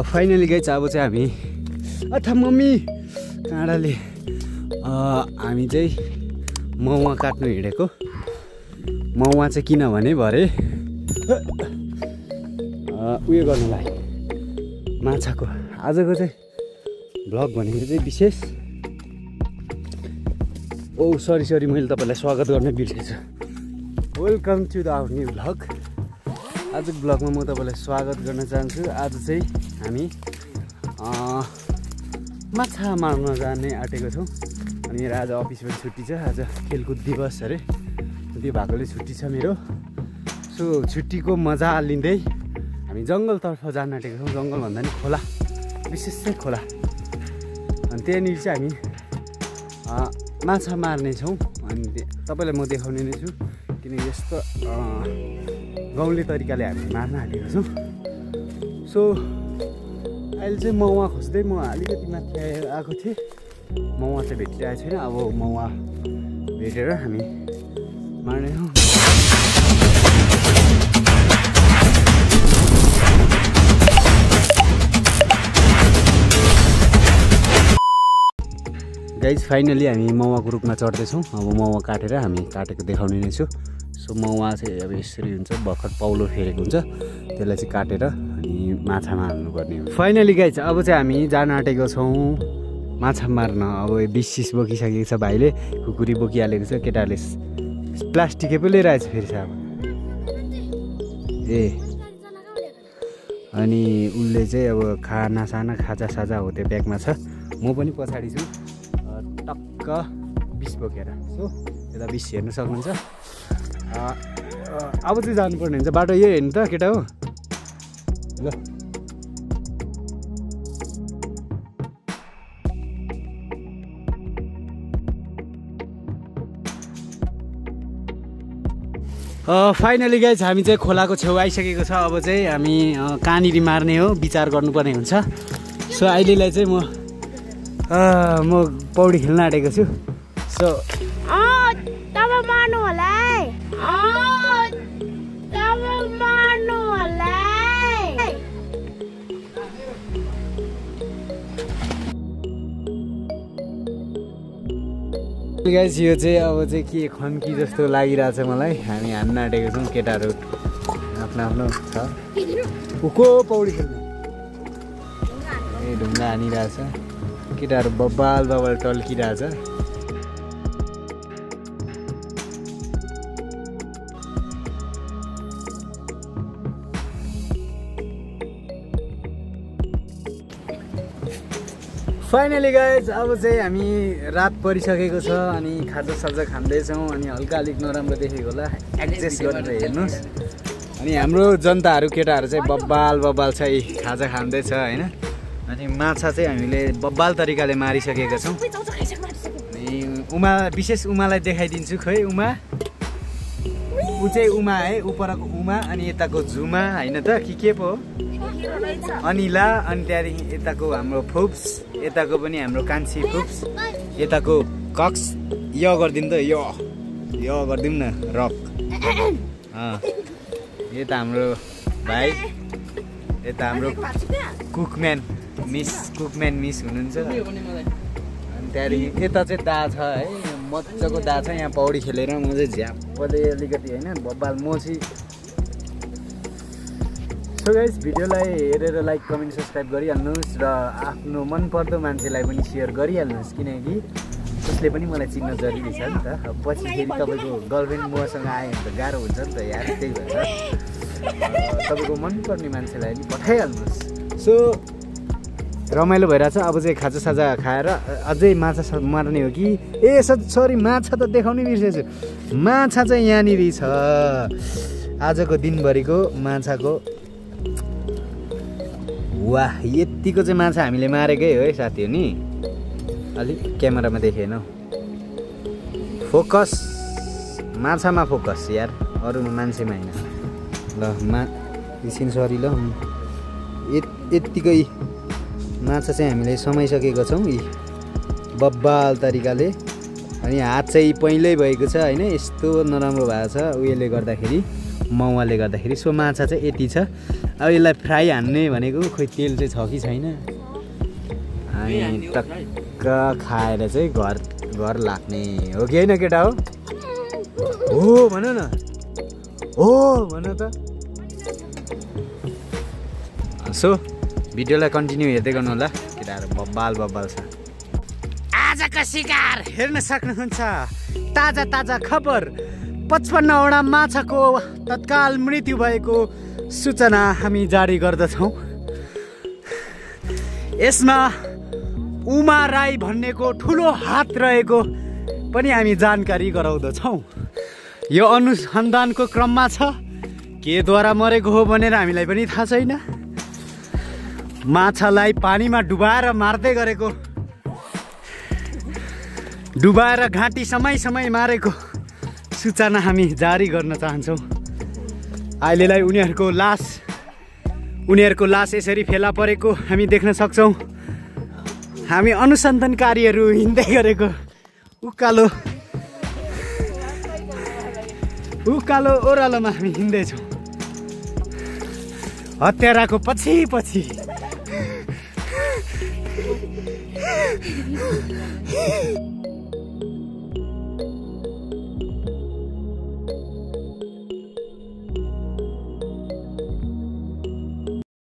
Finally guys अब चाहिँ हामी अथा मम्मी काँडाले हामी चाहिँ मौवा काट्नु हिँडेको। मौवा चाहिँ किनभने भरे उयो गर्नुलाई माछाको आजको चाहिँ भ्लग भनेको चाहिँ विशेष। ओ सरी मैले तपाईँलाई स्वागत गर्न बिर्सेछु। Welcome to the our new vlog. आजको भ्लगमा म तपाईँलाई स्वागत गर्न चाहन्छु। आज चाहिँ हामी माछा मार्न जाने आँटेको छौँ। अनि मेरो आज अफिस पनि छुट्टी छ, आज खेलकुद दिवस अरे, त्यो भएकोले छुट्टी छ मेरो। सो छुट्टीको मजा लिँदै हामी जङ्गलतर्फ जान आँटेको छौँ। जङ्गल भन्दा नि खोला, विशेष चाहिँ खोला। अनि त्यहाँनिर चाहिँ हामी माछा मार्नेछौँ। अनि तपाईँलाई म देखाउने नै छु, किनकि यस्तो गाउँले तरिकाले हामी मार्न आँटेको छौँ। सो अहिले चाहिँ मौवा खोज्दै म अलिकति माथि आएको थिएँ। मौवा चाहिँ भेटिरहेको छैन। अब मौवा भेटेर हामी मार्नेछौँ। गाइज फाइनली हामी मौवाको रुखमा चढ्दैछौँ। अब मौवा काटेर हामी काटेको देखाउने नै छु। सो मौवा चाहिँ अब यसरी हुन्छ, भर्खर पौलो फेरेको हुन्छ, त्यसलाई चाहिँ काटेर अनि माछा मार्नुपर्ने हुन्छ। फाइनली गाइज अब चाहिँ हामी जान आँटेको छौँ माछा मार्न। अब 20 बोकिसकेको छ भाइले, खुकुरी बोकिहालेको छ, केटाले प्लास्टिकै पो लिएर आएछ फेरि अब। ए अनि उसले चाहिँ अब खानासाना खाजासाजा हो त्यो ब्यागमा छ। म पनि पछाडि छु टक्क 20 बोकेर। सो यता 20 हेर्नु सक्नुहुन्छ। अब चाहिँ जानुपर्ने हुन्छ। बाटो यही हेर्नु त केटा हो ल। फाइनली गाइज हामी चाहिँ खोलाको छेउ आइसकेको छ। अब चाहिँ हामी कहाँनिर मार्ने हो विचार गर्नुपर्ने हुन्छ। सो अहिलेलाई चाहिँ म पौडी खेल्न आँटेको छु। सो मार्नु होला मार्नु होला। गाइस यो चाहिँ अब चाहिँ के खन्की जस्तो लागिरहेछ मलाई। हामी हान्न आँटेको छौँ, केटाहरू आफ्नो आफ्नो छ। उको पौडी खेल्नु ए ढुङ्गा हानिरहेछ, केटाहरू बब्बाल टल्किरहेछ। फाइनली गाइज अब चाहिँ हामी रात परिसकेको छ अनि खाजासाजा खाँदैछौँ। अनि हल्का अलिक नराम्रो देखेको होला, एडजस्ट गरेर हेर्नुहोस्। अनि हाम्रो जनताहरू केटाहरू चाहिँ बब्बाल छ, खाजा खाँदैछ होइन। अनि माछा चाहिँ हामीले बब्बाल तरिकाले मारिसकेका छौँ। अनि उमा विशेष उमालाई देखाइदिन्छु। खै उमा, ऊ चाहिँ उमा है, उपरको उमा अनि यताको झुमा होइन त के पो हो अनिला। अनि त्यहाँदेखि यताको हाम्रो फुप्स, यताको पनि हाम्रो कान्छी फुप्स, यताको कक्स। यो गरिदिउँ त, यो गरिदिउँ न रक। यता हाम्रो भाइ, यता हाम्रो कुकम्यान मिस हुनुहुन्छ। अनि त्यहाँदेखि यता चाहिँ दा छ है, मजाको दा छ। यहाँ पौडी खेलेर म चाहिँ झ्याप्पले अलिकति होइन बब्बाल म चाहिँ। सो गाइस भिडियोलाई हेरेर लाइक कमेन्ट सब्सक्राइब गरिहाल्नुहोस् र आफ्नो मनपर्दो मान्छेलाई पनि सेयर गरिहाल्नुहोस्, किनकि त्यसले पनि मलाई चिन्न जरुरी छ नि त। अब पछि फेरि तपाईँको गर्लफ्रेन्ड मसँग आयो भने त गाह्रो हुन्छ नि त यार। त्यही भएर तपाईँको मनपर्ने मान्छेलाई पनि पठाइहाल्नुहोस्। सो रमाइलो भइरहेछ। अब चाहिँ खाजासाजा खाएर अझै माछा मार्ने हो कि ए सरी माछा त देखाउनै बिर्सेछु। माछा चाहिँ यहाँनिर छ, आजको दिनभरिको माछाको। वाह यतिको चाहिँ माछा हामीले मारेकै हो है साथी हो नि। अलिक क्यामेरामा देखेन हौ। फोकस माछामा फोकस यार, अरू मान्छेमा होइन। ल एकछिन सरी ल। यत्तिकै माछा चाहिँ हामीले समाइसकेको छौँ यी बब्बाल तरिकाले। अनि हात चाहिँ पहिल्यै भएको छ होइन, यस्तो नराम्रो भएको छ उयोले गर्दाखेरि, मौवाले गर्दाखेरि। सो माछा चाहिँ यति छ। अब यसलाई फ्राई हान्ने भनेको खोइ तेल चाहिँ छ कि छैन अनि टक्क खाएर चाहिँ घर लाग्ने हो कि होइन केटा हो भन न हो भन त सो भिडियोलाई कन्टिन्यू हेर्दै गर्नु होला केटाहरू बब्बाल छ आजको शिकार हेर्न सक्नुहुन्छ ताजा ताजा खबर 55वटा माछाको तत्काल मृत्यु भएको सूचना हामी जारी गर्दछौँ यसमा उमा राई भन्नेको ठुलो हात रहेको पनि हामी जानकारी गराउँदछौँ यो अनुसन्धानको क्रममा छ केद्वारा मरेको हो भनेर हामीलाई पनि थाहा छैन माछालाई पानीमा डुबाएर मार्दै गरेको डुबाएर घाँटी समय मारेको सूचना हामी जारी गर्न चाहन्छौँ अहिलेलाई उनीहरूको लास यसरी फेला परेको हामी देख्न सक्छौँ हामी अनुसन्धानकारीहरू हिँड्दै गरेको उकालो ओह्रालोमा हामी हिँड्दैछौँ हत्याराको पछि